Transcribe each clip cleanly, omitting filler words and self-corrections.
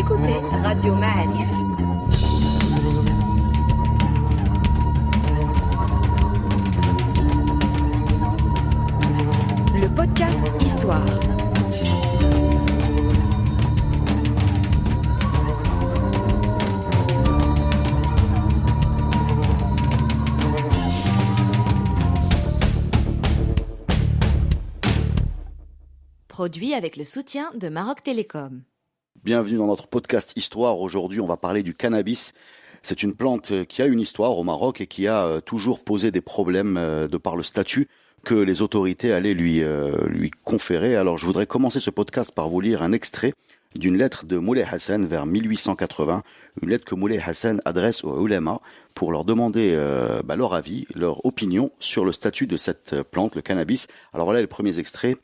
écoutez Radio Ma'arif. Le podcast Histoire. Produit avec le soutien de Maroc Télécom. Bienvenue dans notre podcast Histoire. Aujourd'hui, on va parler du cannabis. C'est une plante qui a une histoire au Maroc et qui a toujours posé des problèmes de par le statut que les autorités allaient lui conférer. Alors, je voudrais commencer ce podcast par vous lire un extrait d'une lettre de Moulay Hassan vers 1880, une lettre que Moulay Hassan adresse aux ulama pour leur demander leur avis, leur opinion sur le statut de cette plante, le cannabis. Alors voilà les premiers extraits.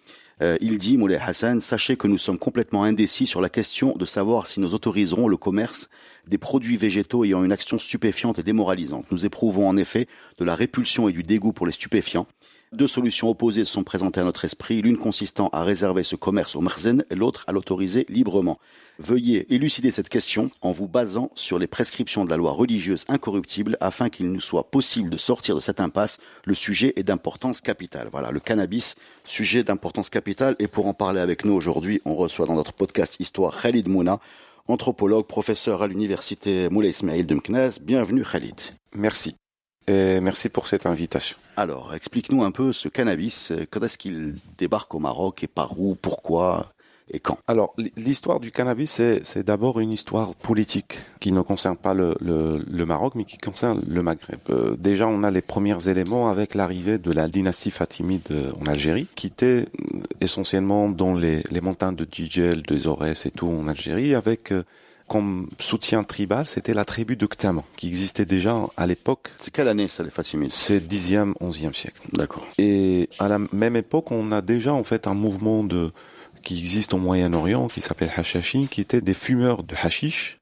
Il dit, Moulay Hassan, sachez que nous sommes complètement indécis sur la question de savoir si nous autoriserons le commerce des produits végétaux ayant une action stupéfiante et démoralisante. Nous éprouvons en effet de la répulsion et du dégoût pour les stupéfiants. Deux solutions opposées sont présentées à notre esprit, l'une consistant à réserver ce commerce au marzen et l'autre à l'autoriser librement. Veuillez élucider cette question en vous basant sur les prescriptions de la loi religieuse incorruptible afin qu'il nous soit possible de sortir de cette impasse. Le sujet est d'importance capitale. Voilà, le cannabis, sujet d'importance capitale. Et pour en parler avec nous aujourd'hui, on reçoit dans notre podcast Histoire Khalid Mouna, anthropologue, professeur à l'université Moulay Ismail de Meknès. Bienvenue Khalid. Merci. Et merci pour cette invitation. Alors, explique-nous un peu ce cannabis. Quand est-ce qu'il débarque au Maroc et par où, pourquoi et quand? Alors, l'histoire du cannabis, c'est d'abord une histoire politique qui ne concerne pas le Maroc, mais qui concerne le Maghreb. Déjà, on a les premiers éléments avec l'arrivée de la dynastie fatimide en Algérie, qui était essentiellement dans les montagnes de Djidjel, des Aurès et tout en Algérie, avec comme soutien tribal, c'était la tribu de Ktama, qui existait déjà à l'époque. C'est quelle année ça, les Fatimides? C'est 10e, 11e siècle. D'accord. Et à la même époque, on a déjà en fait un mouvement qui existe au Moyen-Orient, qui s'appelle Hashashi, qui étaient des fumeurs de hashish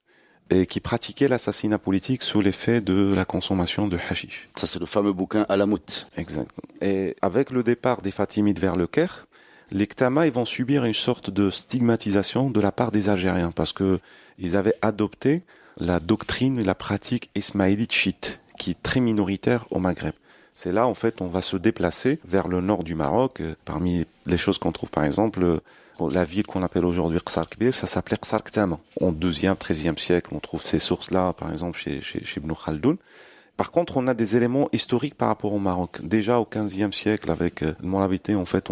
et qui pratiquaient l'assassinat politique sous l'effet de la consommation de hashish. Ça, c'est le fameux bouquin Alamout. Exactement. Et avec le départ des Fatimides vers le Caire, les Ktama, ils vont subir une sorte de stigmatisation de la part des Algériens parce que ils avaient adopté la doctrine et la pratique ismaélite chiite, qui est très minoritaire au Maghreb. C'est là, en fait, on va se déplacer vers le nord du Maroc. Parmi les choses qu'on trouve, par exemple, la ville qu'on appelle aujourd'hui Qsar Kbir, ça s'appelait Qsar Ktama. Au 2e, 13e siècle, on trouve ces sources-là, par exemple, chez Ibn Khaldoun. Par contre, on a des éléments historiques par rapport au Maroc. Déjà au 15e siècle, avec le Mourabité, en fait,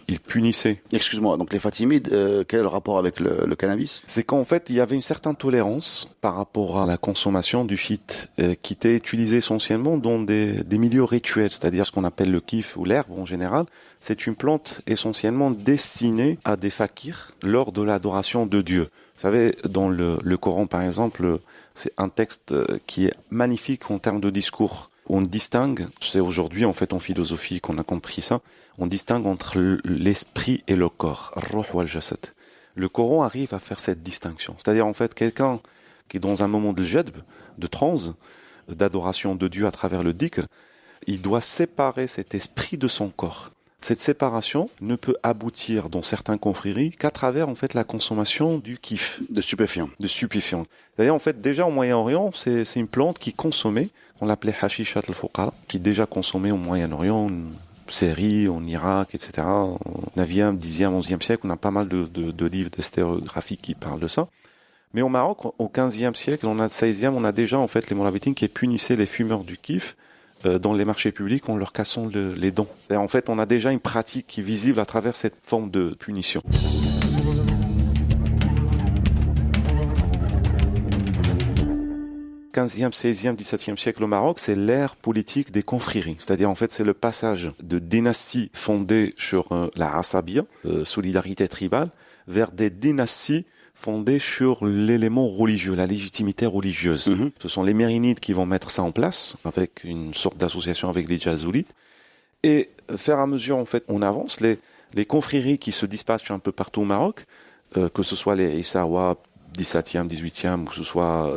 ils punissaient. Excuse-moi, donc les Fatimides, quel est le rapport avec le cannabis? C'est qu'en fait, il y avait une certaine tolérance par rapport à la consommation du shit, qui était utilisé essentiellement dans des milieux rituels, c'est-à-dire ce qu'on appelle le kif ou l'herbe en général. C'est une plante essentiellement destinée à des fakirs lors de l'adoration de Dieu. Vous savez, dans le Coran, par exemple, c'est un texte qui est magnifique en termes de discours. On distingue, c'est aujourd'hui en fait en philosophie qu'on a compris ça, on distingue entre l'esprit et le corps, ar-ruh wal jasad. Le Coran arrive à faire cette distinction. C'est-à-dire en fait quelqu'un qui est dans un moment de jedb, de transe, d'adoration de Dieu à travers le dhikr, il doit séparer cet esprit de son corps. Cette séparation ne peut aboutir dans certains confréries qu'à travers en fait la consommation du kiff, de stupéfiants. D'ailleurs en fait déjà au Moyen-Orient, c'est une plante qui consommait, on l'appelait hashishat al-fuqara, qui est déjà consommée au Moyen-Orient, en Syrie, en Irak, etc. Au 9e, 10e, 11e siècle, on a pas mal de livres d'historiographie qui parlent de ça. Mais au Maroc, au 15e siècle, on a 16e, on a déjà en fait les Mourabitines qui punissaient les fumeurs du kiff dans les marchés publics en leur cassant les dents. Et en fait, on a déjà une pratique qui est visible à travers cette forme de punition. « 15e, 16e, 17e siècle au Maroc, c'est l'ère politique des confréries. C'est-à-dire, en fait, c'est le passage de dynasties fondées sur la asabia, solidarité tribale, vers des dynasties fondées sur l'élément religieux, la légitimité religieuse. Ce sont les Mérinides qui vont mettre ça en place, avec une sorte d'association avec les Jazoulites. Et faire à mesure, en fait, on avance, les confréries qui se dispatchent un peu partout au Maroc, que ce soit les Issawa, 17e, 18e, ou que ce soit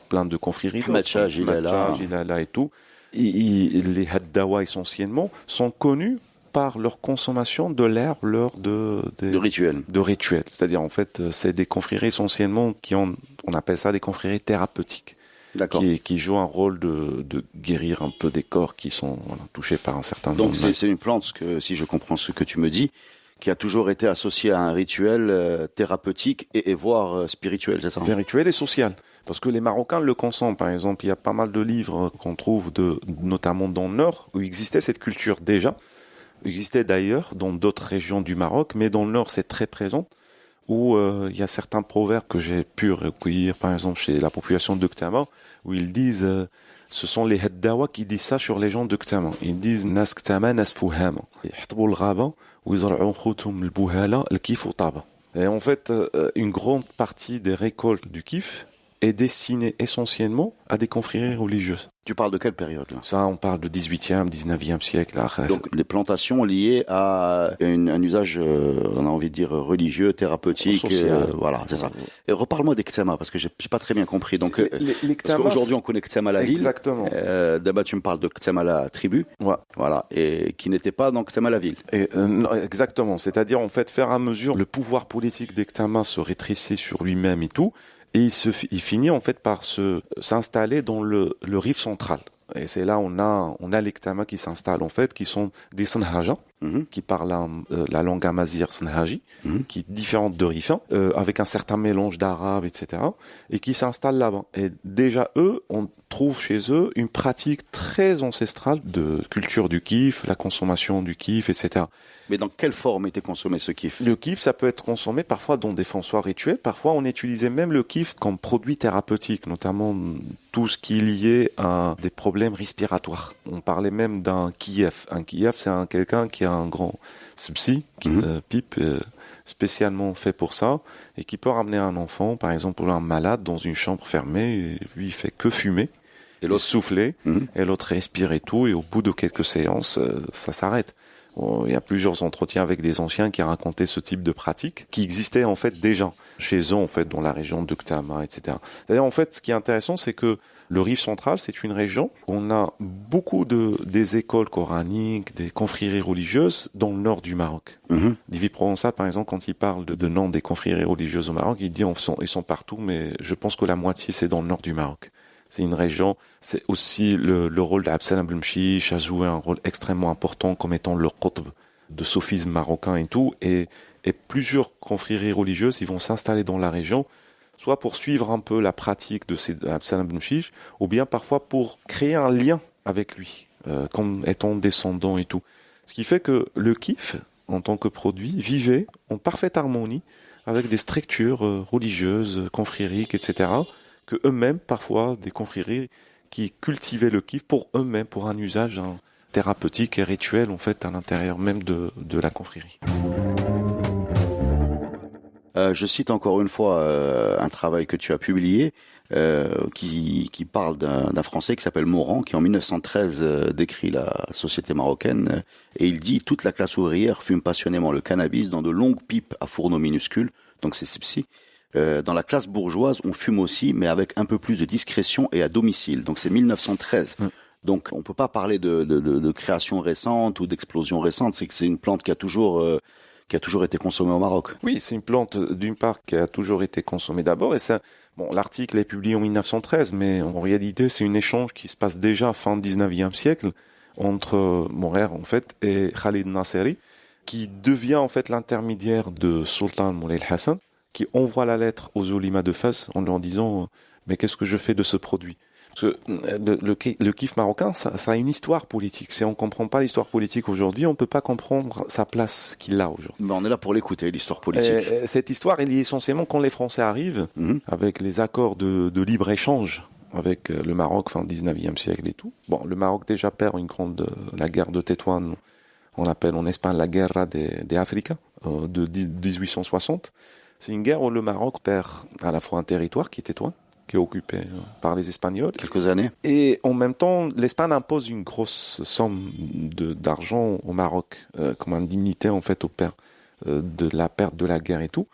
plein de confréries, Matcha, Jilala et tout, les Haddawa essentiellement, sont connus par leur consommation de l'herbe lors de rituels. De rituels. C'est-à-dire, en fait, c'est des confréries essentiellement on appelle ça des confréries thérapeutiques. D'accord. Qui jouent un rôle de guérir un peu des corps qui sont touchés par un certain nombre. Donc c'est une plante, si je comprends ce que tu me dis, qui a toujours été associée à un rituel thérapeutique et voire spirituel, c'est ça? Spirituel et social. Parce que les Marocains le consomment. Par exemple, il y a pas mal de livres qu'on trouve notamment dans le Nord où existait cette culture déjà. Existait d'ailleurs dans d'autres régions du Maroc, mais dans le Nord c'est très présent. Où il y a certains proverbes que j'ai pu recueillir, par exemple chez la population de Ktama, où ils disent, ce sont les Haddawa qui disent ça sur les gens de Ktama. Ils disent Nas Ktama, Nas Fuhama. يحطبوا الغابة ويزرعوا خوتهم البهالة الكيف وطابة. Et en fait, une grande partie des récoltes du kif est destinée essentiellement à des confréries religieuses. Tu parles de quelle période là? Ça, on parle de 18e, 19e siècle. Là. Donc des plantations liées à un usage, on a envie de dire religieux, thérapeutique, voilà, c'est ça. Et reparle-moi des Ktama, parce que j'ai pas très bien compris. Donc, les parce qu'aujourd'hui on connaît Ktama la ville. Exactement. D'abord tu me parles de Ktama la tribu. Ouais. Voilà, et qui n'était pas dans Ktama la ville. Non, exactement. C'est-à-dire, en fait, faire à mesure, le pouvoir politique des Ktama se rétrécit sur lui-même et tout. Et il finit en fait par s'installer dans le Rif central. Et c'est là on a les Ktama qui s'installent en fait, qui sont des Sanhaja, qui parlent la langue amazigh Sanhaji, qui est différente de Rifin, avec un certain mélange d'arabe, etc. Et qui s'installent là-bas. Et déjà eux, on trouve chez eux une pratique très ancestrale de culture du kif, la consommation du kif, etc. Mais dans quelle forme était consommé ce kif? Le kif, ça peut être consommé parfois dans des fonçoirs rituels. Parfois, on utilisait même le kif comme produit thérapeutique, notamment tout ce qui est lié à des problèmes respiratoires. On parlait même d'un kief. Un kief, c'est quelqu'un qui a un grand spsi, pipe spécialement fait pour ça, et qui peut ramener un enfant, par exemple, un malade dans une chambre fermée, et lui, il fait que fumer. Et l'autre souffler, et l'autre respire et tout, et au bout de quelques séances, ça s'arrête. Il y a plusieurs entretiens avec des anciens qui racontaient ce type de pratique qui existait en fait déjà chez eux en fait dans la région de Ktama, etc. D'ailleurs en fait ce qui est intéressant c'est que le Rif central c'est une région où on a beaucoup des écoles coraniques, des confréries religieuses dans le nord du Maroc. Divi Provençal par exemple quand il parle de nom des confréries religieuses au Maroc il dit ils sont partout mais je pense que la moitié c'est dans le nord du Maroc. C'est une région, c'est aussi le rôle d'Absalam Belmchiche a joué un rôle extrêmement important comme étant le qutb de sophisme marocain et tout. Et plusieurs confréries religieuses, ils vont s'installer dans la région, soit pour suivre un peu la pratique de Absalam Belmchiche, ou bien parfois pour créer un lien avec lui, comme étant descendant et tout. Ce qui fait que le kif, en tant que produit, vivait en parfaite harmonie avec des structures religieuses, confrériques, etc., que eux-mêmes, parfois, des confréries qui cultivaient le kif pour eux-mêmes, pour un usage thérapeutique et rituel, en fait, à l'intérieur même de la confrérie. Je cite encore une fois un travail que tu as publié qui parle d'un Français qui s'appelle Morand, qui en 1913 décrit la société marocaine et il dit « Toute la classe ouvrière fume passionnément le cannabis dans de longues pipes à fourneaux minuscules », donc c'est Sipsi. Dans la classe bourgeoise, on fume aussi, mais avec un peu plus de discrétion et à domicile. Donc c'est 1913. Donc on peut pas parler de création récente ou d'explosion récente. C'est que c'est une plante qui a toujours été consommée au Maroc. Oui, c'est une plante d'une part qui a toujours été consommée d'abord. Et ça, bon, l'article est publié en 1913, mais en réalité c'est un échange qui se passe déjà fin 19e siècle entre Morer en fait et Khalid Nasseri, qui devient en fait l'intermédiaire de Sultan Moulay Hassan, qui envoie la lettre aux oulémas de Fès en leur disant mais qu'est-ce que je fais de ce produit? Parce que le kif marocain, ça a une histoire politique. Si on comprend pas l'histoire politique aujourd'hui, on peut pas comprendre sa place qu'il a aujourd'hui. Mais on est là pour l'écouter, l'histoire politique. Cette histoire, elle est essentiellement quand les Français arrivent, avec les accords de libre-échange avec le Maroc, fin 19e siècle et tout. Bon, le Maroc déjà perd la guerre de Tétouan, on l'appelle en Espagne la Guerra de Africa, de 1860. C'est une guerre où le Maroc perd à la fois un territoire qui est Tétouan, qui est occupé par les Espagnols. Quelques années. Et en même temps, l'Espagne impose une grosse somme d'argent au Maroc, comme indemnité en fait au père de la perte de la guerre et tout.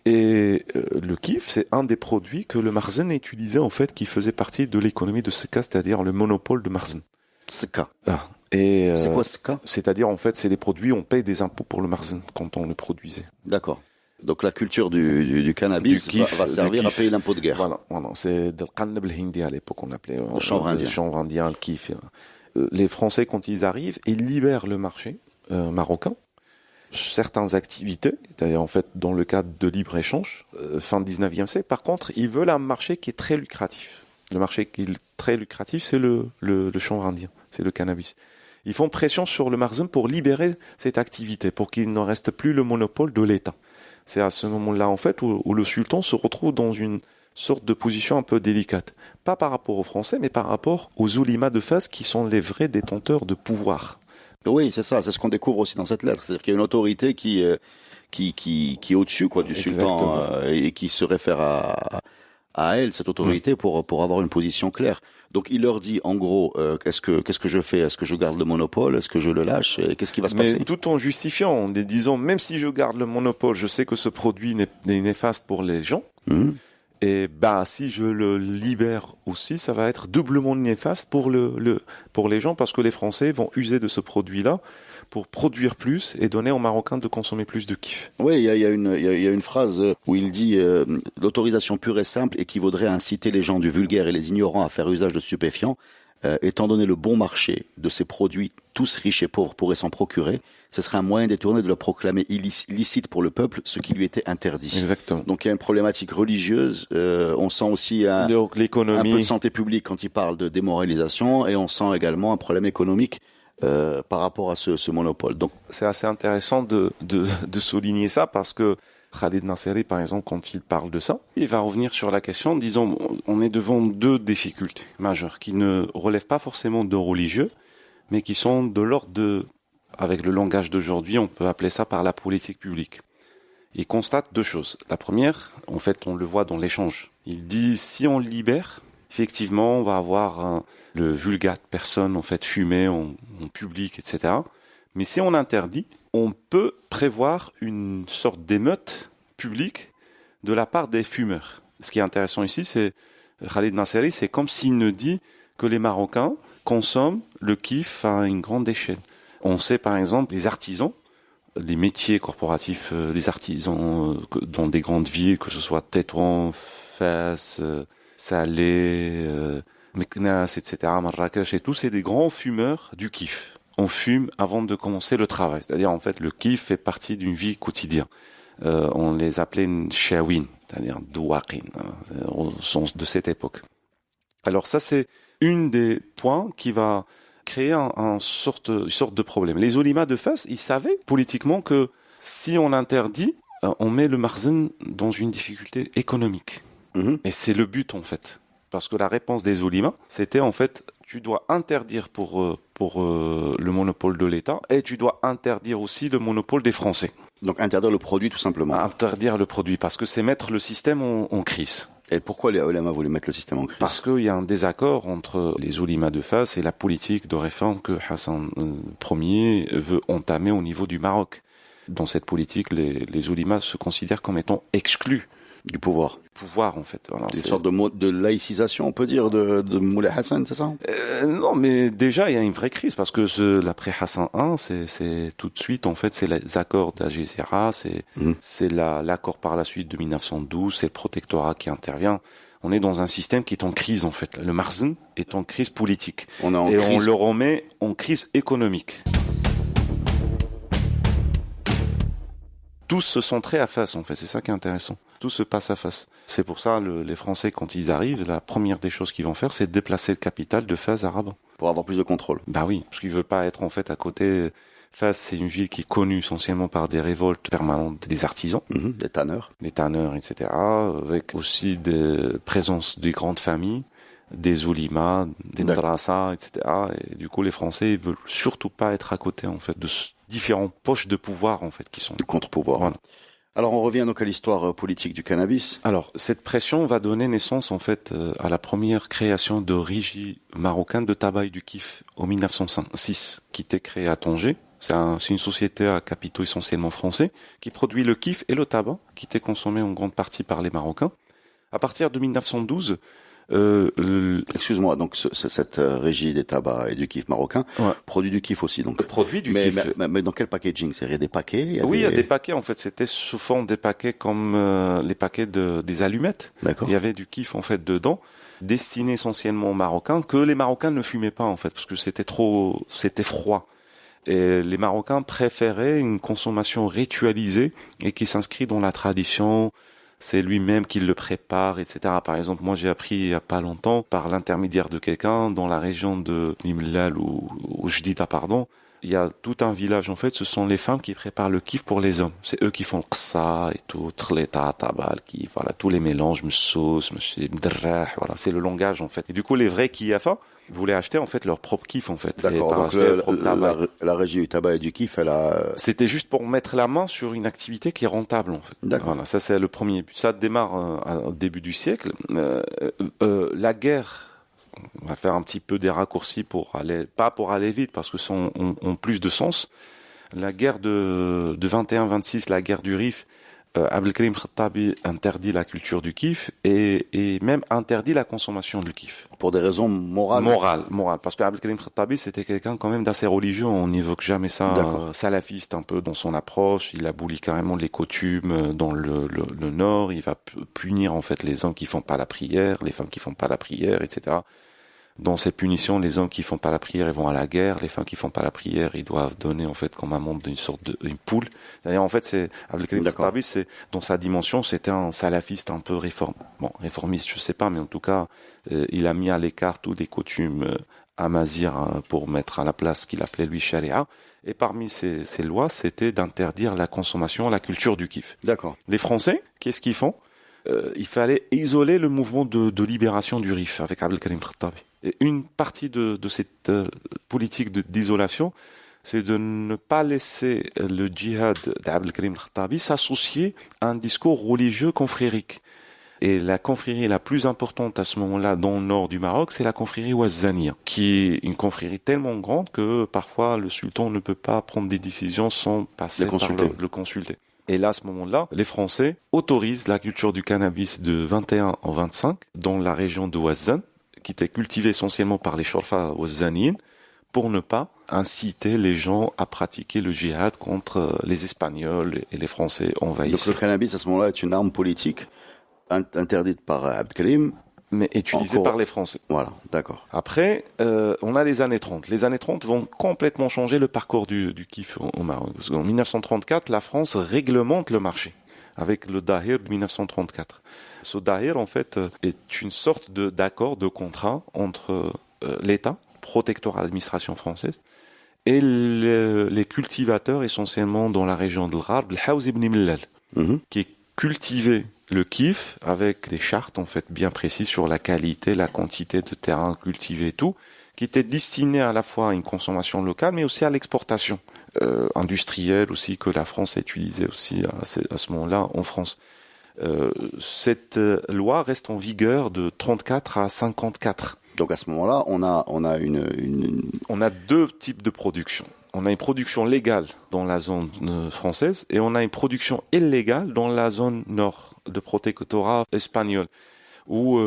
Et le kif, c'est un des produits que le Marzen utilisait en fait, qui faisait partie de l'économie de Seka, c'est-à-dire le monopole de Marzen. Seka. Et C'est quoi ce cas? c'est-à-dire en fait, c'est les produits, on paye des impôts pour le marzen quand on le produisait. D'accord. Donc la culture du cannabis Du kiff, va servir du à kiff. payer l'impôt de guerre. Voilà, c'est le qannab al-hindi à l'époque, on l'appelait. Le chanvre indien. Le chanvre indien, le kiff. Les Français, quand ils arrivent, ils libèrent le marché marocain. Certaines activités, c'est-à-dire en fait dans le cadre de libre-échange, fin 19e siècle, par contre, ils veulent un marché qui est très lucratif. Le marché qui est très lucratif, c'est le chanvre indien, c'est le cannabis. Ils font pression sur le marzen pour libérer cette activité, pour qu'il ne reste plus le monopole de l'État. C'est à ce moment-là, en fait, où le sultan se retrouve dans une sorte de position un peu délicate. Pas par rapport aux Français, mais par rapport aux oulimas de Fès qui sont les vrais détenteurs de pouvoir. Oui, c'est ça, c'est ce qu'on découvre aussi dans cette lettre. C'est-à-dire qu'il y a une autorité qui est au-dessus, quoi, du sultan, et qui se réfère à elle, cette autorité, pour avoir une position claire. Donc il leur dit, en gros, qu'est-ce que je fais? Est-ce que je garde le monopole? Est-ce que je le lâche? Qu'est-ce qui va se passer? Mais tout en justifiant, en disant, même si je garde le monopole, je sais que ce produit n'est néfaste pour les gens. Et si je le libère aussi, ça va être doublement néfaste pour les gens, parce que les Français vont user de ce produit-là pour produire plus et donner aux Marocains de consommer plus de kiff. Oui, il y a une phrase où il dit l'autorisation pure et simple équivaudrait à inciter les gens du vulgaire et les ignorants à faire usage de stupéfiants. Étant donné le bon marché de ces produits, tous riches et pauvres pourraient s'en procurer, ce serait un moyen détourné de le proclamer illicite pour le peuple, ce qui lui était interdit. Exactement. Donc il y a une problématique religieuse, on sent aussi un peu de santé publique quand il parle de démoralisation, et on sent également un problème économique par rapport à ce monopole. Donc c'est assez intéressant de souligner ça, parce que Khalid Nasseri, par exemple, quand il parle de ça, il va revenir sur la question en disant on est devant deux difficultés majeures qui ne relèvent pas forcément de religieux, mais qui sont de l'ordre de, avec le langage d'aujourd'hui, on peut appeler ça par la politique publique. Il constate deux choses. La première, en fait, on le voit dans l'échange. Il dit si on libère, effectivement, on va avoir le vulgate personne en fait fumer en public, etc. Mais si on interdit, on peut prévoir une sorte d'émeute publique de la part des fumeurs. Ce qui est intéressant ici, c'est Khalid Nasseri, c'est comme s'il nous dit que les Marocains consomment le kiff à une grande échelle. On sait par exemple les artisans, les métiers corporatifs, les artisans dans des grandes villes, que ce soit Tétouan, Fès, Salé, Meknès, etc., Marrakech et tout, c'est des grands fumeurs du kiff. On fume avant de commencer le travail. C'est-à-dire, en fait, le kiff fait partie d'une vie quotidienne. On les appelait shawin, c'est-à-dire douaqin, au sens de cette époque. Alors ça, c'est une des points qui va créer une sorte de problème. Les oulimas de Fès, ils savaient politiquement que si on interdit, on met le marzen dans une difficulté économique. Et c'est le but, en fait. Parce que la réponse des oulimas, c'était en fait, tu dois interdire pour le monopole de l'État, et tu dois interdire aussi le monopole des Français. Donc interdire le produit tout simplement. Interdire le produit, parce que c'est mettre le système en crise. Et pourquoi les oulémas voulaient mettre le système en crise? Parce qu'il y a un désaccord entre les oulémas de Fès et la politique de réforme que Hassan Ier veut entamer au niveau du Maroc. Dans cette politique, les oulémas se considèrent comme étant exclus du pouvoir. En fait. Voilà, une sorte de laïcisation, on peut dire, de Moulay Hassan, c'est ça? Non, mais déjà, il y a une vraie crise, parce que l'après Hassan I, c'est tout de suite, en fait, c'est les accords d'Algésiras, c'est l'accord par la suite de 1912, c'est le protectorat qui intervient. On est dans un système qui est en crise, en fait. Le marzen est en crise politique. On le remet en crise économique. Tous se centraient à Fès, en fait. C'est ça qui est intéressant. Tout se passe à Fès. C'est pour ça, les Français, quand ils arrivent, la première des choses qu'ils vont faire, c'est de déplacer le capital de Fès à Rabat. Pour avoir plus de contrôle. Bah oui, parce qu'ils veulent pas être, en fait, à côté. Fès, c'est une ville qui est connue essentiellement par des révoltes permanentes des artisans. Des tanneurs. Des tanneurs, etc. Avec aussi des présences des grandes familles, des oulimas, des madrasas, etc. Et du coup, les Français, ils veulent surtout pas être à côté, en fait, de différentes poches de pouvoir, en fait, qui sont... Du contre-pouvoir. Voilà. Alors, on revient donc à l'histoire politique du cannabis. Alors, cette pression va donner naissance, en fait, à la première création de régie marocaine de tabac et du kiff en 1906, qui était créée à Tanger. C'est une société à capitaux essentiellement français, qui produit le kiff et le tabac, qui était consommé en grande partie par les Marocains. À partir de 1912, Excuse-moi, donc cette régie des tabacs et du kiff marocain produit du kiff aussi, donc. Produit du kiff. Mais dans quel packaging? C'est des paquets? Il y a des paquets, en fait. C'était souvent des paquets comme les paquets des allumettes. D'accord. Il y avait du kiff, en fait, dedans, destiné essentiellement aux Marocains, que les Marocains ne fumaient pas, en fait, parce que c'était froid. Et les Marocains préféraient une consommation ritualisée et qui s'inscrit dans la tradition. C'est lui-même qui le prépare, etc. Par exemple, moi j'ai appris il y a pas longtemps, par l'intermédiaire de quelqu'un, dans la région de Nimlal ou Jdida, pardon, il y a tout un village, en fait, ce sont les femmes qui préparent le kiff pour les hommes. C'est eux qui font le qssa et tout, trleta, tabal, kiff, voilà, tous les mélanges, msous, mdrah, voilà, c'est le langage, en fait. Et du coup, les vrais kiyafa voulaient acheter, en fait, leur propre kiff, en fait. D'accord, donc la régie du tabac et du kiff, elle a... C'était juste pour mettre la main sur une activité qui est rentable, en fait. D'accord. Voilà, ça c'est le premier but. Ça démarre au début du siècle. La guerre, on va faire un petit peu des raccourcis pas pour aller vite, parce que ça ont plus de sens. La guerre de 21-26, la guerre du Rif, Abdelkrim Khattabi interdit la culture du kiff et même interdit la consommation du kiff. Pour des raisons morales? Morales. Parce que Abdelkrim Khattabi, c'était quelqu'un quand même d'assez religieux. On n'évoque jamais ça. Salafiste un peu dans son approche. Il abolit carrément les coutumes dans le nord. Il va punir en fait les hommes qui font pas la prière, les femmes qui font pas la prière, etc. Dans ces punitions, les hommes qui font pas la prière, ils vont à la guerre. Les femmes qui font pas la prière, ils doivent donner, en fait, comme un membre d'une sorte une poule. D'ailleurs, en fait, c'est, Abdelkrim Khattabi, c'est, dans sa dimension, c'était un salafiste un peu réformiste, je sais pas, mais en tout cas, il a mis à l'écart toutes les coutumes amazirs pour mettre à la place ce qu'il appelait lui charia. Et parmi ces lois, c'était d'interdire la consommation, la culture du kiff. D'accord. Les Français, qu'est-ce qu'ils font? Il fallait isoler le mouvement de libération du Rif avec Abdelkrim Khattabi. Et une partie de cette politique d'isolation, c'est de ne pas laisser le djihad d'Abdelkrim Khattabi s'associer à un discours religieux confrérique. Et la confrérie la plus importante à ce moment-là dans le nord du Maroc, c'est la confrérie Ouazzania, qui est une confrérie tellement grande que parfois le sultan ne peut pas prendre des décisions sans passer par le consulter. Et là, à ce moment-là, les Français autorisent la culture du cannabis de 21 en 25 dans la région de Ouazzane, qui était cultivée essentiellement par les Shorfa ouazzaniens, pour ne pas inciter les gens à pratiquer le djihad contre les Espagnols et les Français envahisseurs. Donc le cannabis, à ce moment-là, est une arme politique interdite par Abdelkrim, mais utilisée par les Français. Voilà, d'accord. Après, on a les années 30. Les années 30 vont complètement changer le parcours du kiff au Maroc. Parce qu'en 1934, la France réglemente le marché avec le Dahir de 1934. Ce Dahir, en fait, est une sorte d'accord, de contrat entre l'État, protectorat de l'administration française, et les cultivateurs, essentiellement dans la région de l'Gharb, le Haouz ibn Millal, qui cultivaient le kiff avec des chartes, en fait, bien précises sur la qualité, la quantité de terrain cultivé et tout, qui étaient destinés à la fois à une consommation locale, mais aussi à l'exportation industrielle aussi, que la France a utilisée aussi à ce moment-là en France. Cette loi reste en vigueur de 34 à 54. Donc à ce moment-là, on a deux types de production. On a une production légale dans la zone française et on a une production illégale dans la zone nord de protectorat espagnol, où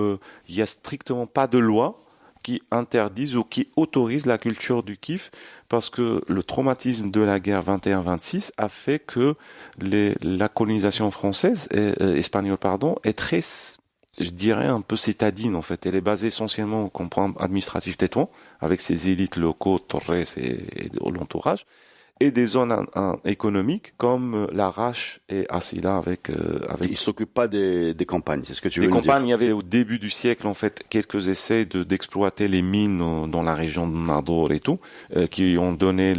il y a strictement pas de loi qui interdisent ou qui autorisent la culture du kiff, parce que le traumatisme de la guerre 21-26 a fait que la colonisation française espagnole est très, je dirais, un peu citadine, en fait. Elle est basée essentiellement au campement administratif tétouan, avec ses élites locaux, Torres et l'entourage, et des zones économiques comme l'Arrache et Assila avec... Ils s'occupent pas des campagnes, c'est ce que tu veux nous dire. Des campagnes, il y avait au début du siècle, en fait, quelques essais d'exploiter les mines dans la région de Nador et tout, qui ont donné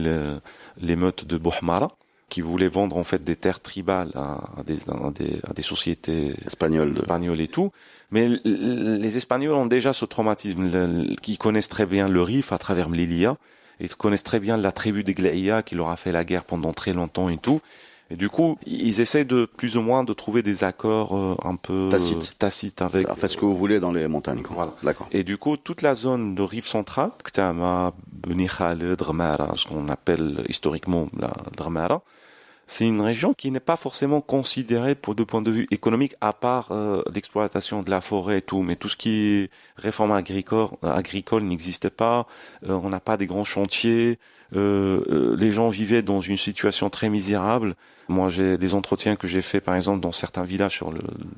l'émeute de Bouhmara, qui voulaient vendre, en fait, des terres tribales à des sociétés espagnoles et tout. Mais les Espagnols ont déjà ce traumatisme, qui connaissent très bien le Rif à travers Mlilia. Ils connaissent très bien la tribu des Glaïa qui leur a fait la guerre pendant très longtemps et tout. Et du coup, ils essaient de plus ou moins de trouver des accords un peu tacites avec... Faites ce que vous voulez dans les montagnes, quoi. Voilà. D'accord. Et du coup, toute la zone de Rif centrale, Ktama, Beni Khaled, Drmara, ce qu'on appelle historiquement la Drmara, c'est une région qui n'est pas forcément considérée pour de point de vue économique, à part l'exploitation de la forêt et tout. Mais tout ce qui est réforme agricole n'existait pas. On n'a pas des grands chantiers. Les gens vivaient dans une situation très misérable. Moi, j'ai des entretiens que j'ai fait, par exemple, dans certains villages,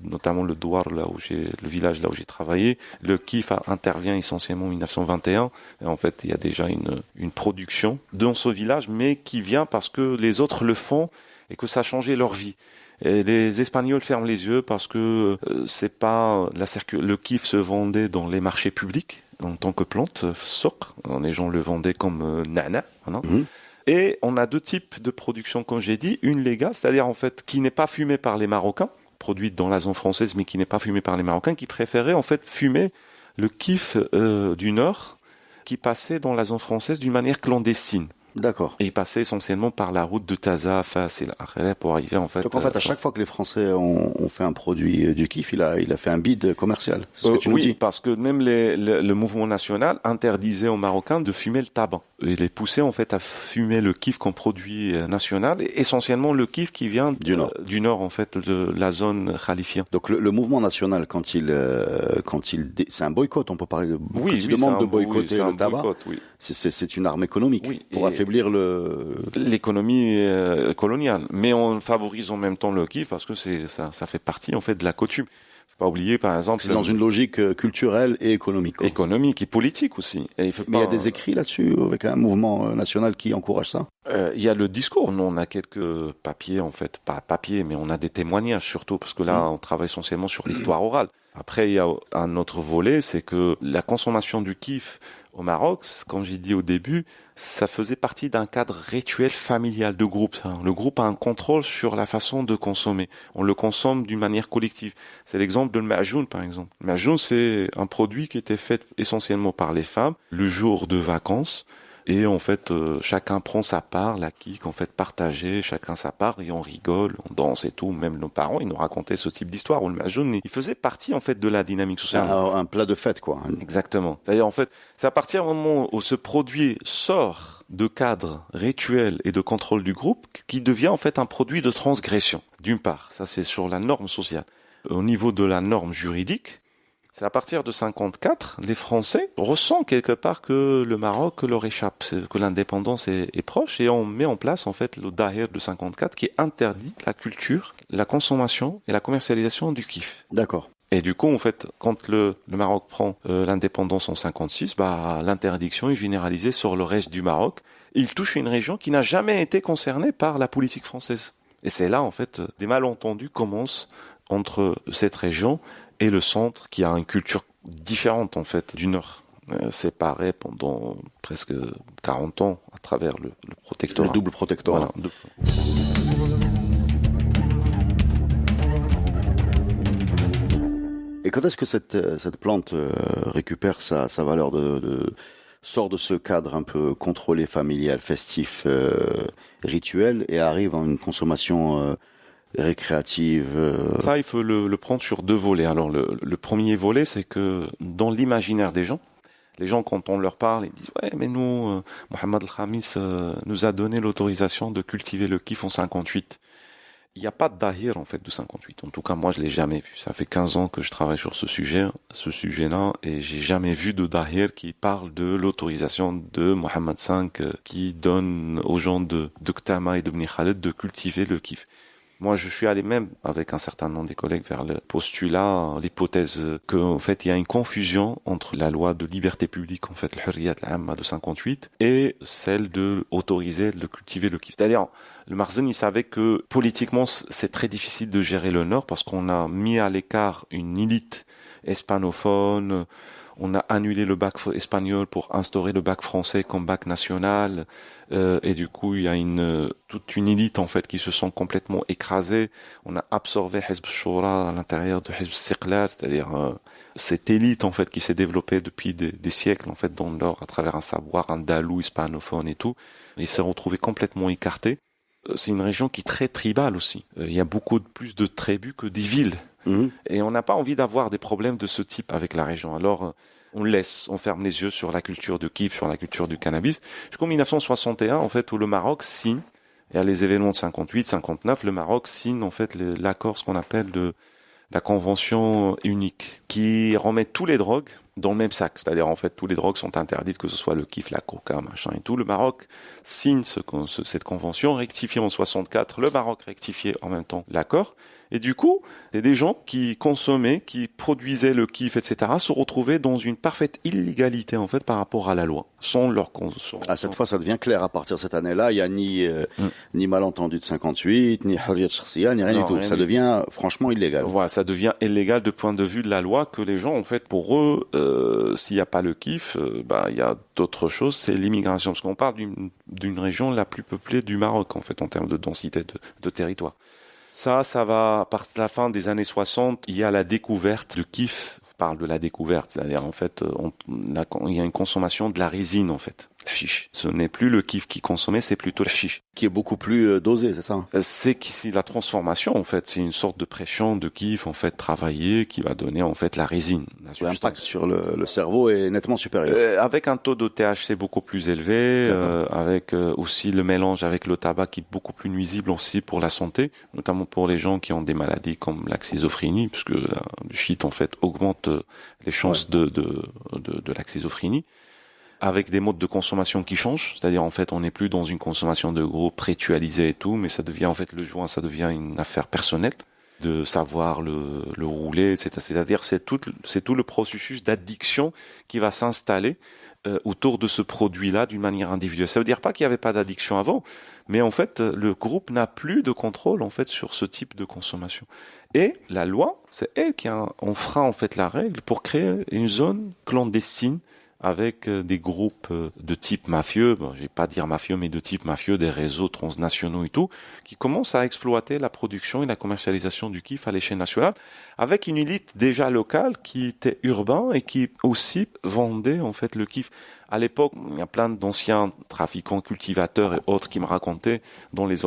notamment le Douar, le village là où j'ai travaillé. Le KIF intervient essentiellement en 1921. Et en fait, il y a déjà une production dans ce village, mais qui vient parce que les autres le font et que ça a changé leur vie. Et les Espagnols ferment les yeux parce que c'est pas le KIF se vendait dans les marchés publics en tant que plante, soc. Les gens le vendaient comme nana. Voilà. Et on a deux types de production, comme j'ai dit. Une légale, c'est-à-dire en fait qui n'est pas fumée par les Marocains, produite dans la zone française, mais qui n'est pas fumée par les Marocains, qui préféraient en fait fumer le KIF du Nord, qui passait dans la zone française d'une manière clandestine. D'accord. Et il passait essentiellement par la route de Taza, Fas et l'Akhlé pour arriver en fait. Donc en fait, à chaque fois que les Français ont fait un produit du KIF, il a fait un bid commercial. C'est ce que tu nous dis. Oui, parce que même le mouvement national interdisait aux Marocains de fumer le tabac. Il les poussait en fait à fumer le KIF comme produit national, et essentiellement le KIF qui vient du nord en fait, de la zone khalifien. Donc le mouvement national, quand c'est un boycott, on peut parler de. Oui, quand il demande de boycotter le tabac. Oui. C'est une arme économique pour affaiblir l'économie coloniale, mais on favorise en même temps le KIF parce que ça fait partie en fait de la coutume. Faut pas oublier par exemple. C'est dans une logique culturelle et économique. Économique et politique aussi. Et mais il y a des écrits là-dessus avec un mouvement national qui encourage ça. Il y a le discours. Nous on a quelques papiers en fait, pas papiers, mais on a des témoignages surtout parce que là on travaille essentiellement sur l'histoire orale. Après il y a un autre volet, c'est que la consommation du KIF au Maroc, comme j'ai dit au début, ça faisait partie d'un cadre rituel familial de groupe. Le groupe a un contrôle sur la façon de consommer. On le consomme d'une manière collective. C'est l'exemple de le ma'joun, par exemple. Le ma'joun, c'est un produit qui était fait essentiellement par les femmes le jour de vacances. Et en fait, chacun prend sa part, la kick, en fait, partagée, chacun sa part, et on rigole, on danse et tout. Même nos parents, ils nous racontaient ce type d'histoire où le ma'joun, il faisait partie, en fait, de la dynamique sociale. Un plat de fête, quoi. Exactement. C'est-à-dire, en fait, c'est à partir du moment où ce produit sort de cadre rituel et de contrôle du groupe qui devient, en fait, un produit de transgression. D'une part, ça, c'est sur la norme sociale. Au niveau de la norme juridique, c'est à partir de 54, les Français ressentent quelque part que le Maroc leur échappe, que l'indépendance est proche, et on met en place en fait le Dahir de 54 qui interdit la culture, la consommation et la commercialisation du KIF. D'accord. Et du coup, en fait, quand le Maroc prend l'indépendance en 56, l'interdiction est généralisée sur le reste du Maroc. Et il touche une région qui n'a jamais été concernée par la politique française. Et c'est là, en fait, des malentendus commencent entre cette région et le centre, qui a une culture différente en fait du nord, séparé pendant presque 40 ans à travers le protectorat. Le double protectorat. Voilà. Et quand est-ce que cette plante récupère sa valeur sort de ce cadre un peu contrôlé, familial, festif, rituel, et arrive en une consommation récréative. Ça, il faut le prendre sur deux volets. Alors, le premier volet, c'est que dans l'imaginaire des gens, les gens, quand on leur parle, ils disent « Ouais, mais nous, Mohamed El-Khamis nous a donné l'autorisation de cultiver le KIF en 58. » Il n'y a pas de dahir, en fait, de 58. En tout cas, moi, je l'ai jamais vu. Ça fait 15 ans que je travaille sur ce sujet-là, et j'ai jamais vu de dahir qui parle de l'autorisation de Mohamed V qui donne aux gens de Ktama et de Bni Khaled de cultiver le KIF. Moi, je suis allé même, avec un certain nombre des collègues, vers le postulat, l'hypothèse qu'en fait, il y a une confusion entre la loi de liberté publique, en fait, le Hurriyat al-Amma de 58, et celle de autoriser de cultiver le KIF. C'est-à-dire, le Makhzen, il savait que politiquement, c'est très difficile de gérer le Nord parce qu'on a mis à l'écart une élite hispanophone. On a annulé le bac espagnol pour instaurer le bac français comme bac national, et du coup il y a toute une élite en fait qui se sent complètement écrasée. On a absorbé Hizb Shura à l'intérieur de Hizb Istiqlal, c'est-à-dire cette élite en fait qui s'est développée depuis des siècles en fait dans le Nord à travers un savoir andalou, hispanophone et tout. Il s'est retrouvé complètement écarté. C'est une région qui est très tribale aussi. Il y a beaucoup plus de tribus que des villes. Et on n'a pas envie d'avoir des problèmes de ce type avec la région. Alors, on ferme les yeux sur la culture de KIF, sur la culture du cannabis. Jusqu'en 1961, en fait, où le Maroc signe Et à les événements de 58, 59, le Maroc signe en fait l'accord, ce qu'on appelle la convention unique, qui remet tous les drogues dans le même sac. C'est-à-dire, en fait, tous les drogues sont interdites, que ce soit le kiff, la coca, machin et tout. Le Maroc signe cette convention, rectifiée en 64. Le Maroc rectifiait en même temps l'accord. Et du coup, c'est des gens qui consommaient, qui produisaient le kiff, etc., se retrouvaient dans une parfaite illégalité, en fait, par rapport à la loi, sans leur consommation. Ah, cette fois, ça devient clair. À partir de cette année-là, il n'y a ni malentendu de 58, ni Hurriyat Shakhsiya, ni rien du tout. Ça devient franchement illégal. Voilà, ça devient illégal du point de vue de la loi, que les gens, en fait, pour eux, s'il n'y a pas le kiff, il y a d'autres choses, c'est l'immigration. Parce qu'on parle d'une région la plus peuplée du Maroc, en fait, en termes de densité de territoire. Ça va, par la fin des années 60, il y a la découverte, le kiff parle de la découverte, c'est-à-dire en fait, il y a une consommation de la résine en fait, la chiche. Ce n'est plus le kiff qui consommait, c'est plutôt la chiche. Qui est beaucoup plus dosé, c'est ça? C'est la transformation en fait, c'est une sorte de pression de kiff en fait travaillé qui va donner en fait la résine. L'impact sur le cerveau est nettement supérieur. Avec un taux de THC beaucoup plus élevé, avec aussi le mélange avec le tabac qui est beaucoup plus nuisible aussi pour la santé, notamment pour les gens qui ont des maladies comme la schizophrénie, puisque le shit en fait augmente les chances de la schizophrénie, avec des modes de consommation qui changent, c'est-à-dire en fait on n'est plus dans une consommation de groupe ritualisée et tout, mais ça devient en fait le joint, ça devient une affaire personnelle, de savoir le rouler, c'est-à-dire c'est tout le processus d'addiction qui va s'installer autour de ce produit-là d'une manière individuelle. Ça veut dire pas qu'il n'y avait pas d'addiction avant, mais en fait le groupe n'a plus de contrôle en fait sur ce type de consommation. Et la loi, c'est elle qui fera en fait la règle pour créer une zone clandestine avec des groupes de type mafieux, je vais pas dire mafieux, mais de type mafieux, des réseaux transnationaux et tout, qui commencent à exploiter la production et la commercialisation du kiff à l'échelle nationale, avec une élite déjà locale qui était urbain et qui aussi vendait en fait le kiff. À l'époque, il y a plein d'anciens trafiquants, cultivateurs et autres qui me racontaient dans les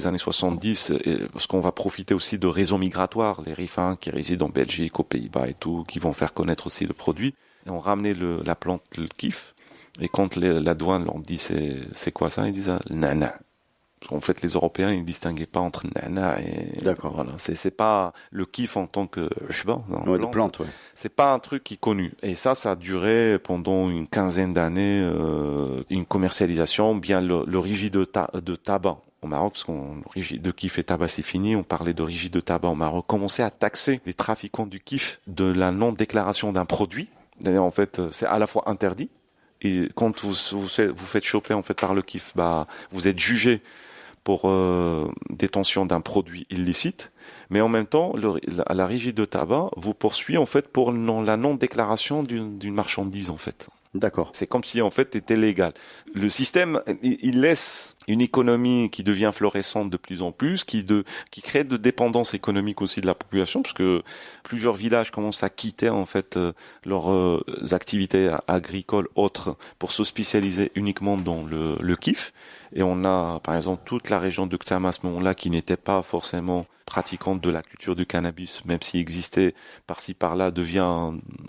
années 70, parce qu'on va profiter aussi de réseaux migratoires, les rifins qui résident en Belgique, aux Pays-Bas et tout, qui vont faire connaître aussi le produit. Et on ramenait la plante, le kiff, et quand la douane leur dit c'est quoi ça, ils disent nana. En fait, les Européens, ils distinguaient pas entre nana et d'accord. Voilà, c'est pas le kiff en tant que de plante, ouais. C'est pas un truc qui est connu. Et ça a duré pendant une quinzaine d'années, une commercialisation, bien l'origine de tabac au Maroc, parce de kiff et tabac c'est fini, on parlait d'origine de tabac au Maroc, commençait à taxer les trafiquants du kiff de la non-déclaration d'un produit. D'ailleurs, en fait, c'est à la fois interdit, et quand vous faites choper en fait par le kiff, vous êtes jugé pour détention d'un produit illicite, mais en même temps, la régie de tabac vous poursuit en fait pour la non-déclaration d'une marchandise en fait. D'accord. C'est comme si en fait c'était légal. Le système, il laisse une économie qui devient florissante de plus en plus, qui crée de dépendance économique aussi de la population, parce que plusieurs villages commencent à quitter en fait leurs activités agricoles autres pour se spécialiser uniquement dans le kiff. Et on a par exemple toute la région de Ktam à ce moment-là qui n'était pas forcément pratiquante de la culture du cannabis, même s'il existait par-ci par-là,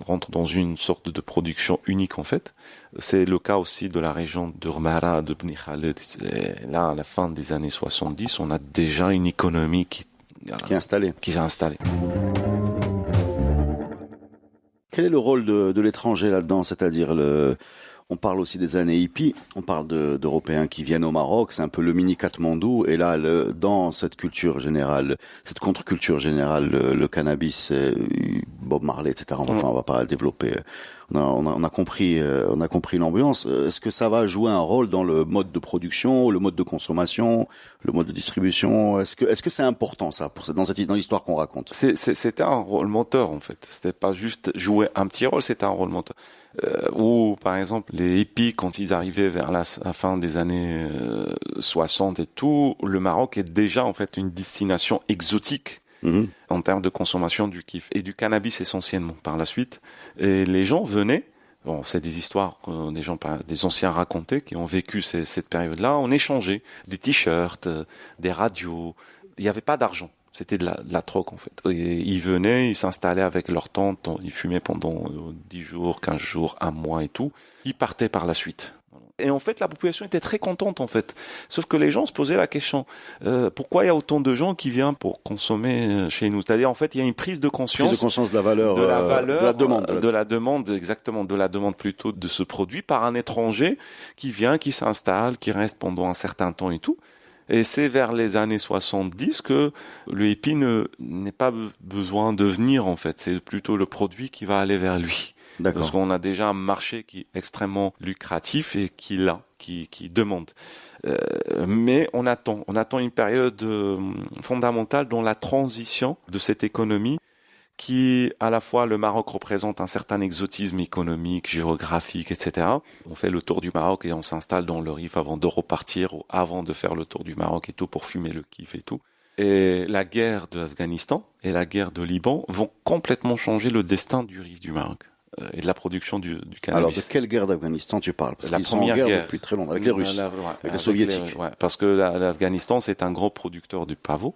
rentre dans une sorte de production unique en fait. C'est le cas aussi de la région de Rmara, de Bni Khaled. Et là, à la fin des années 70, on a déjà une économie qui est installée. Quel est le rôle de l'étranger là-dedans? C'est-à-dire on parle aussi des années hippies, on parle d'Européens qui viennent au Maroc, c'est un peu le mini Katmandou, et là, dans cette culture générale, cette contre-culture générale, le cannabis, Bob Marley, etc., enfin, on va pas développer, on a compris l'ambiance. Est-ce que ça va jouer un rôle dans le mode de production, le mode de consommation, le mode de distribution? Est-ce que c'est important, ça, dans l'histoire qu'on raconte? C'était un rôle moteur, en fait. C'était pas juste jouer un petit rôle, c'était un rôle moteur. Ou par exemple les hippies, quand ils arrivaient vers la fin des années 60 et tout, le Maroc est déjà en fait une destination exotique en termes de consommation du kiff et du cannabis essentiellement par la suite. Et les gens venaient, bon, c'est des histoires que des anciens racontaient qui ont vécu cette période-là, on échangeait des t-shirts, des radios. Il n'y avait pas d'argent. C'était de la troc en fait. Et ils venaient, ils s'installaient avec leur tente, ils fumaient pendant 10 jours, 15 jours, un mois et tout. Ils partaient par la suite. Et en fait, la population était très contente, en fait. Sauf que les gens se posaient la question, pourquoi il y a autant de gens qui viennent pour consommer chez nous? C'est-à-dire, en fait, il y a une prise de conscience. Prise de conscience de la valeur, de la demande. De la demande, exactement, de la demande plutôt de ce produit par un étranger qui vient, qui s'installe, qui reste pendant un certain temps et tout. Et c'est vers les années 70 que le hippie n'est pas besoin de venir, en fait. C'est plutôt le produit qui va aller vers lui. D'accord. Parce qu'on a déjà un marché qui est extrêmement lucratif et qui demande. Mais on attend une période fondamentale dans la transition de cette économie qui, à la fois, le Maroc représente un certain exotisme économique, géographique, etc. On fait le tour du Maroc et on s'installe dans le Rif avant de repartir ou avant de faire le tour du Maroc et tout pour fumer le kiff et tout. Et la guerre de l'Afghanistan et la guerre de Liban vont complètement changer le destin du Rif du Maroc et de la production du cannabis. Alors, de quelle guerre d'Afghanistan tu parles? Parce qu'ils sont en guerre depuis très longtemps, avec les Russes, avec les Soviétiques. Parce que l'Afghanistan, c'est un gros producteur de pavot.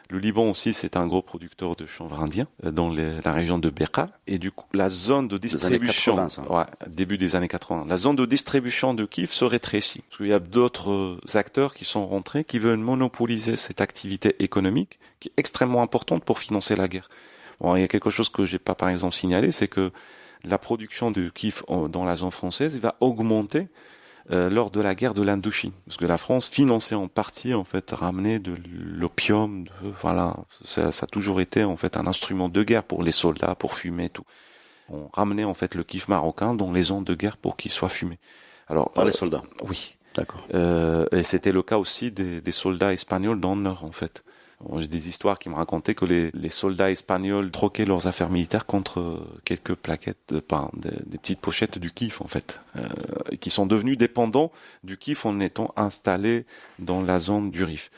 Le Liban aussi, c'est un gros producteur de chanvre indien dans la région de Beqa. Et du coup, la zone de distribution, des années 80, ça. Début des années 80, la zone de distribution de kiff se rétrécit. Parce qu'il y a d'autres acteurs qui sont rentrés, qui veulent monopoliser cette activité économique, qui est extrêmement importante pour financer la guerre. Bon, il y a quelque chose que j'ai pas, par exemple, signalé, c'est que la production de kiff dans la zone française va augmenter lors de la guerre de l'Indochine, parce que la France finançait en partie, en fait, ramener de l'opium, voilà, ça a toujours été, en fait, un instrument de guerre pour les soldats, pour fumer, tout. On ramenait, en fait, le kiff marocain dans les zones de guerre pour qu'il soit fumé. Alors, par les soldats. Oui. D'accord. Et c'était le cas aussi des soldats espagnols dans le Nord, en fait. Bon, j'ai des histoires qui me racontaient que les soldats espagnols troquaient leurs affaires militaires contre quelques plaquettes, des petites pochettes du kiff, en fait, et qui sont devenus dépendants du kiff en étant installés dans la zone du Rif.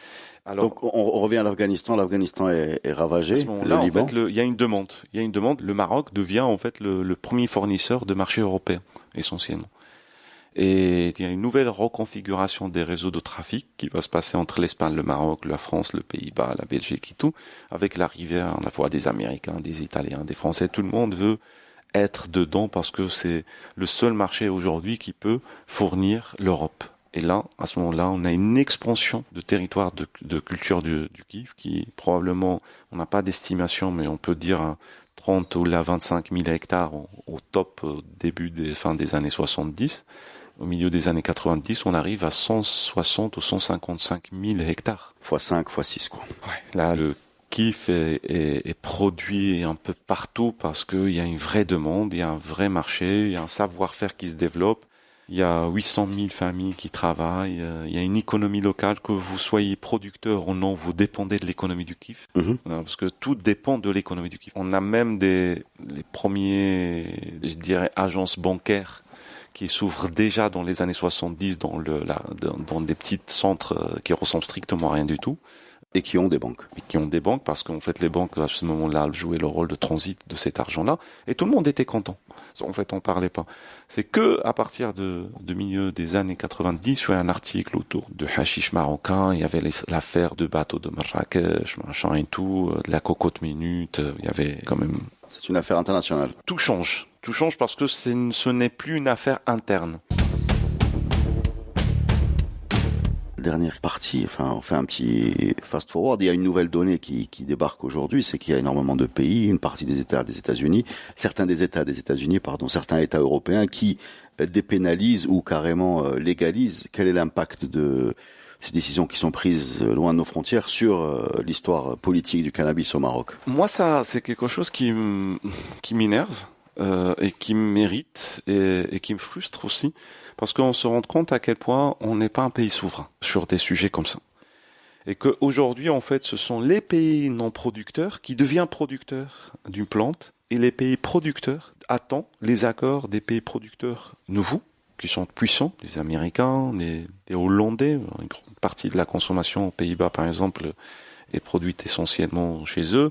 Alors, donc, on revient à l'Afghanistan. L'Afghanistan est ravagé. À ce moment-là, le Liban. En fait, il y a une demande. Le Maroc devient, en fait, le premier fournisseur de marché européen, essentiellement. Et il y a une nouvelle reconfiguration des réseaux de trafic qui va se passer entre l'Espagne, le Maroc, la France, le Pays-Bas, la Belgique et tout, avec l'arrivée à la fois des Américains, des Italiens, des Français. Tout le monde veut être dedans parce que c'est le seul marché aujourd'hui qui peut fournir l'Europe. Et là, à ce moment-là, on a une expansion de territoire de culture du kiff qui probablement, on n'a pas d'estimation, mais on peut dire 30 ou 25 000 hectares au top fin des années 70. Au milieu des années 90, on arrive à 160 ou 155 000 hectares. x5, x6, quoi. Ouais. Là, le kiff est produit un peu partout parce qu'il y a une vraie demande, il y a un vrai marché, il y a un savoir-faire qui se développe. Il y a 800 000 familles qui travaillent, il y a une économie locale, que vous soyez producteur ou non, vous dépendez de l'économie du kiff, parce que tout dépend de l'économie du kiff. On a même les premiers, je dirais, agences bancaires qui s'ouvrent déjà dans les années 70 dans des petits centres qui ressemblent strictement à rien du tout. Et qui ont des banques. Et qui ont des banques, parce qu'en fait, les banques, à ce moment-là, jouaient le rôle de transit de cet argent-là. Et tout le monde était content. En fait, on parlait pas. C'est que à partir de milieu des années 90, il y a un article autour de hashish marocain. Il y avait l'affaire de bateau de Marrakech, machin et tout, de la cocotte minute. Il y avait quand même... C'est une affaire internationale. Tout change. Tout change parce que ce n'est plus une affaire interne. Dernière partie, enfin, on fait un petit fast-forward. Il y a une nouvelle donnée qui débarque aujourd'hui, c'est qu'il y a énormément de pays, une partie des États-Unis, certains États européens qui dépénalisent ou carrément légalisent. Quel est l'impact de ces décisions qui sont prises loin de nos frontières sur l'histoire politique du cannabis au Maroc? Moi, ça, c'est quelque chose qui m'énerve. Et qui mérite et qui me frustre aussi, parce qu'on se rend compte à quel point on n'est pas un pays souverain sur des sujets comme ça. Et qu'aujourd'hui, en fait, ce sont les pays non producteurs qui deviennent producteurs d'une plante, et les pays producteurs attendent les accords des pays producteurs nouveaux, qui sont puissants, les Américains, les Hollandais. Une grande partie de la consommation aux Pays-Bas, par exemple, est produite essentiellement chez eux.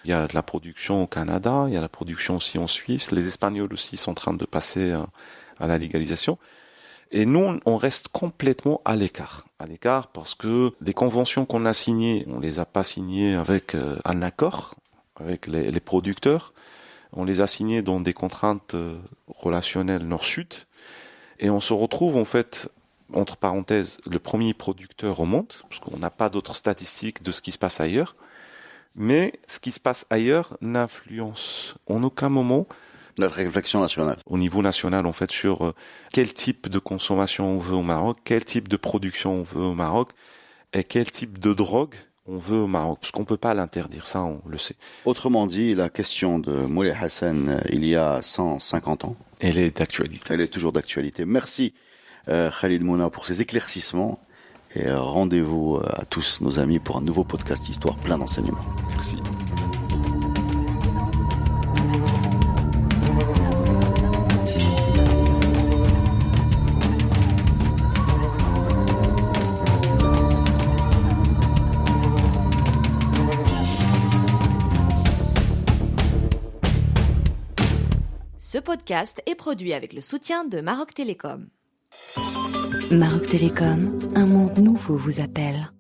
Il y a de la production au Canada, il y a la production aussi en Suisse. Les Espagnols aussi sont en train de passer à la légalisation. Et nous, on reste complètement à l'écart. À l'écart parce que des conventions qu'on a signées, on les a pas signées avec un accord avec les producteurs. On les a signées dans des contraintes relationnelles nord-sud. Et on se retrouve en fait, entre parenthèses, le premier producteur au monde, parce qu'on n'a pas d'autres statistiques de ce qui se passe ailleurs. Mais ce qui se passe ailleurs n'influence en aucun moment Notre réflexion nationale. au niveau national, en fait, sur quel type de consommation on veut au Maroc, quel type de production on veut au Maroc, et quel type de drogue on veut au Maroc. Parce qu'on peut pas l'interdire, ça, on le sait. Autrement dit, la question de Moulay Hassan, il y a 150 ans, Elle est d'actualité. elle est toujours d'actualité. Merci Khalid Mouna pour ces éclaircissements. Et rendez-vous à tous nos amis pour un nouveau podcast Histoire plein d'enseignements. Merci. Ce podcast est produit avec le soutien de Maroc Télécom. Maroc Télécom, un monde nouveau vous appelle.